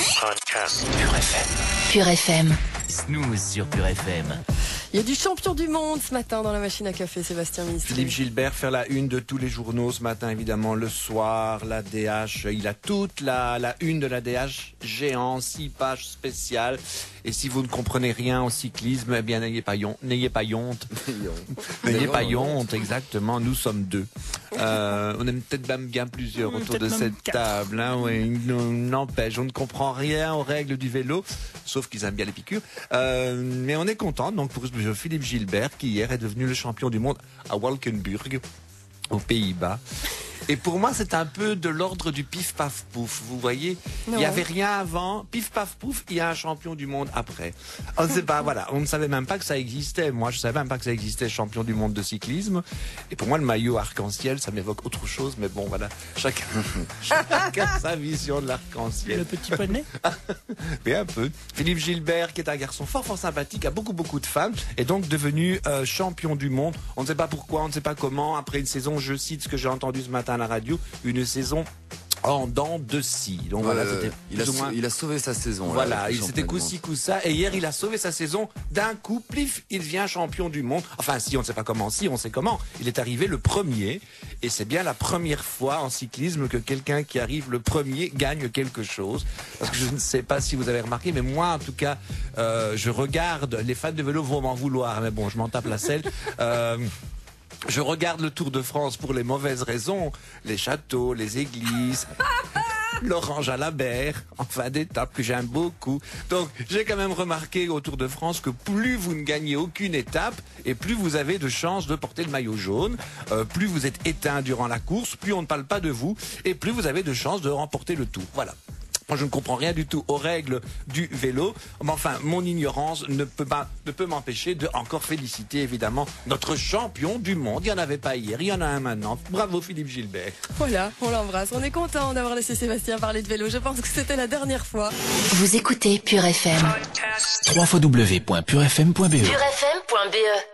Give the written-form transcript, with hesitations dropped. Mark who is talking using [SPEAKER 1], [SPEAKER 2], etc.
[SPEAKER 1] Podcast.
[SPEAKER 2] Pure FM.
[SPEAKER 3] Pure FM.
[SPEAKER 2] Snooze sur Pure FM.
[SPEAKER 4] Il y a du champion du monde ce matin dans la machine à café, Sébastien Ministre.
[SPEAKER 5] Philippe Gilbert faire la une de tous les journaux ce matin, évidemment, le soir, la DH. Il a toute la une de la DH géant, 6 pages spéciales. Et si vous ne comprenez rien au cyclisme, eh bien, n'ayez pas honte. N'ayez pas honte, exactement. Nous sommes deux. On est peut-être même bien plusieurs autour de cette table. Hein, oui, n'empêche, on ne comprend rien aux règles du vélo, sauf qu'ils aiment bien les piqûres. Mais on est content, donc, pour Philippe Gilbert, qui hier est devenu le champion du monde à Valkenburg, aux Pays-Bas. Et pour moi, c'est un peu de l'ordre du pif paf pouf. Vous voyez, il n'y avait rien avant. Pif paf pouf, il y a un champion du monde après. On ne sait pas, voilà, on ne savait même pas que ça existait. Moi, je savais même pas que ça existait, champion du monde de cyclisme. Et pour moi, le maillot arc-en-ciel, ça m'évoque autre chose. Mais bon, voilà, chacun sa vision de l'arc-en-ciel.
[SPEAKER 6] Le petit poney.
[SPEAKER 5] Mais un peu. Philippe Gilbert, qui est un garçon fort sympathique, a beaucoup de fans, est donc devenu champion du monde. On ne sait pas pourquoi, on ne sait pas comment. Après une saison, je cite ce que j'ai entendu ce matin à la radio, une saison en dents de scie. Donc voilà, c'était
[SPEAKER 7] il a sauvé sa saison.
[SPEAKER 5] Voilà, c'était coup-ci, coup-ça. Et hier, il a sauvé sa saison d'un coup. Plif, il devient champion du monde. Enfin, si, on ne sait pas comment, si, on sait comment. Il est arrivé le premier. Et c'est bien la première fois en cyclisme que quelqu'un qui arrive le premier gagne quelque chose. Parce que je ne sais pas si vous avez remarqué, mais moi, en tout cas, je regarde, les fans de vélo vont m'en vouloir. Mais bon, je m'en tape la selle. Je regarde le Tour de France pour les mauvaises raisons, les châteaux, les églises, l'orange à la berre, en fin d'étape que j'aime beaucoup. Donc j'ai quand même remarqué au Tour de France que plus vous ne gagnez aucune étape et plus vous avez de chances de porter le maillot jaune, plus vous êtes éteint durant la course, plus on ne parle pas de vous et plus vous avez de chances de remporter le Tour. Voilà. Moi, je ne comprends rien du tout aux règles du vélo. Mais enfin, mon ignorance ne peut m'empêcher de encore féliciter, évidemment, notre champion du monde. Il n'y en avait pas hier, il y en a un maintenant. Bravo, Philippe Gilbert.
[SPEAKER 4] Voilà, on l'embrasse. On est content d'avoir laissé Sébastien parler de vélo. Je pense que c'était la dernière fois.
[SPEAKER 3] Vous écoutez Pure FM.
[SPEAKER 2] www.purefm.be
[SPEAKER 3] purefm.be